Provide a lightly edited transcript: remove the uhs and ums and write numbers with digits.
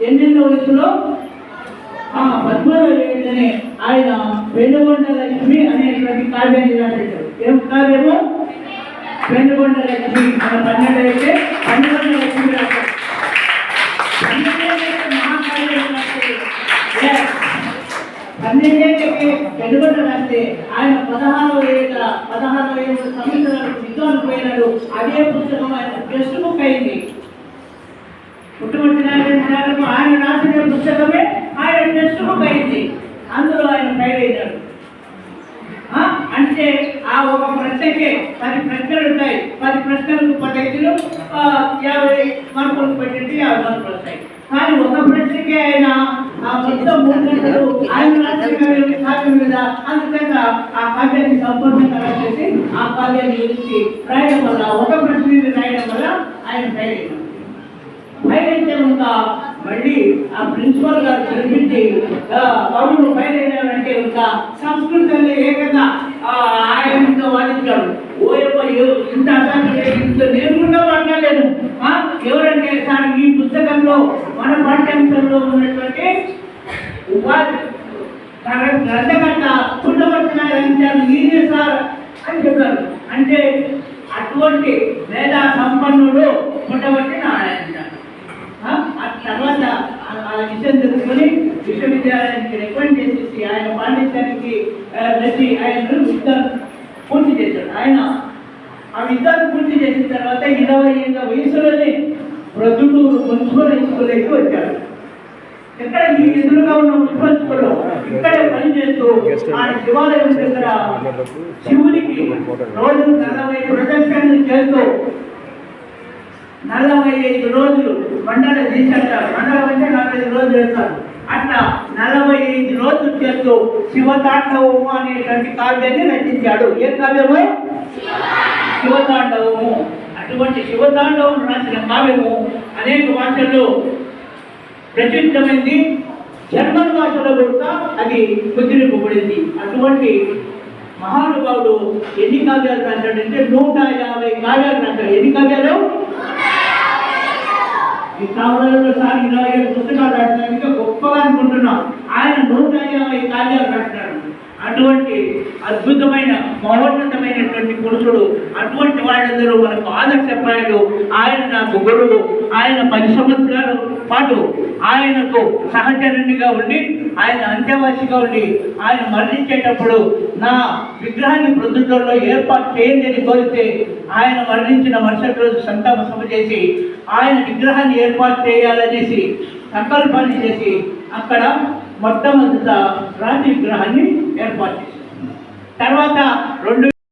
ఎన్నెన్నో వయసులో 13వ ఏళ్ళనే ఆయన వెనుగొండ లక్ష్మి అనేటువంటి కావ్యాన్ని రాశాడు. ఏం కావ్యము? వెనుగొండ లక్ష్మి. మన 12 అయితే వెనుగొండ లక్ష్మి రాశాడు. వెనుగొండ రాస్తే ఆయన 16 సంవత్సరాలు విద్వాన్ పోయినాడు. అదే పుస్తకం ఆయన టెక్స్ట్ బుక్ అయింది. పుట్టుమట్టి నారాయణ ఆయన రాసిన పుస్తకమే ఆయన టెక్స్ట్ బుక్ అయింది. అందులో ఆయన ఫైల్ అయినాడు. అంటే ఆ ఒక ప్రశ్నకే 10 ప్రశ్నలు ఉంటాయి. 10 ప్రశ్నలకు 15 50 మార్కులు పెట్టింది, 50 మార్కులు వస్తాయి. కానీ ఒక ప్రశ్నకే ఆయన మొత్తం 3 గంటలు ఆయన రాసిన కావ్యం మీద అందుచేత ఆ కావ్యాన్ని సంపూర్ణంగా రాసేసి ఆ కావ్యాన్ని గురించి రాయడం వల్ల, ఒక ప్రశ్న మీద రాయడం వల్ల ఆయన ఫైల్ అయినాడు. ఫైల్ అయితే ఇంకా మళ్ళీ ఆ ప్రిన్సిపల్ గారు పిలిపించి బాబు ఫైల్ అయినారంటే ఇంకా సంస్కృతంలో ఏకంగా ఆయనతో వాదించాడు. ఇంత ఇంత నేర్చుకుంటా మాట్లాడలేదు. ఎవరంటే సార్ ఈ పుస్తకంలో మన పాఠ్యాంశంలో ఉన్నటువంటి ఉపాధి గ్రంథకర్త పుట్టబట్టినారు ఈయనే సార్ అని చెప్పారు. అంటే అటువంటి మేధా సంపన్నుడు పుట్టబట్టి నారాయణ. ఆ తర్వాత ఆ విషయం తెలుసుకొని విశ్వవిద్యాలయానికి రికమెండ్ చేసేసి ఆయన పాండిత్యానికి వచ్చి ఆయన విద్యాన్ని పూర్తి చేశాడు. ఆయన ఆ విద్యాన్ని పూర్తి చేసిన తర్వాత 20 ఏళ్ళ వయసులోనే ప్రొద్దుటూరు మున్సిపల్ స్కూల్కి వచ్చాడు. ఇక్కడ ఈ ఎదురుగా ఉన్న మున్సిపల్ స్కూల్లో ఇక్కడే పనిచేస్తూ ఆయన శివాలయం దగ్గర శివునికి రోజు 40 ప్రదక్షిణలు చేస్తూ 45 రోజులు మండల తీసేస్తారు. మండలం అంటే 45 రోజులు చేస్తారు. అట్లా 45 రోజులు చేస్తూ శివతాండవము అనేటువంటి కావ్యాన్ని రచించాడు. ఏ కావ్యము? శివతాండవము. అటువంటి శివతాండవం రాసిన కావ్యము అనేక భాషల్లో ప్రసిద్ధమైంది. జర్మన్ భాషలో కూడా అది ముద్రింపబడింది. అటువంటి మహానుభావుడు ఎన్ని కావ్యాలు రాశాడంటే 150 కావ్యాలు రాశాడు. ఎన్ని కావ్యాలు? ఈ కావ్యాలలో సార్ 27 పుస్తకాలు రాసినందుకు గొప్పగా అనుకుంటున్నాం. ఆయన 150 కావ్యాలు రాసినాడు. అటువంటి అద్భుతమైన మహోన్నతమైనటువంటి పురుషుడు. అటువంటి వాళ్ళందరూ మనకు ఆదర్శప్రాయులు. ఆయన నాకు గురువు. ఆయన 10 సంవత్సరాల పాటు ఆయనకు సహచరునిగా ఉండి, ఆయన అంత్యవాసిగా ఉండి, ఆయన మరణించేటప్పుడు నా విగ్రహాన్ని ప్రొద్దుటూరులో ఏర్పాటు చేయండి అని కోరితే ఆయన మరణించిన మరుసటి రోజు సంతాప సభ చేసి ఆయన విగ్రహాన్ని ఏర్పాటు చేయాలనేసి సంకల్పాన్ని చేసి అక్కడ మొట్టమొదట రాతి విగ్రహాన్ని ఏర్పాటు చేశారు. తర్వాత 2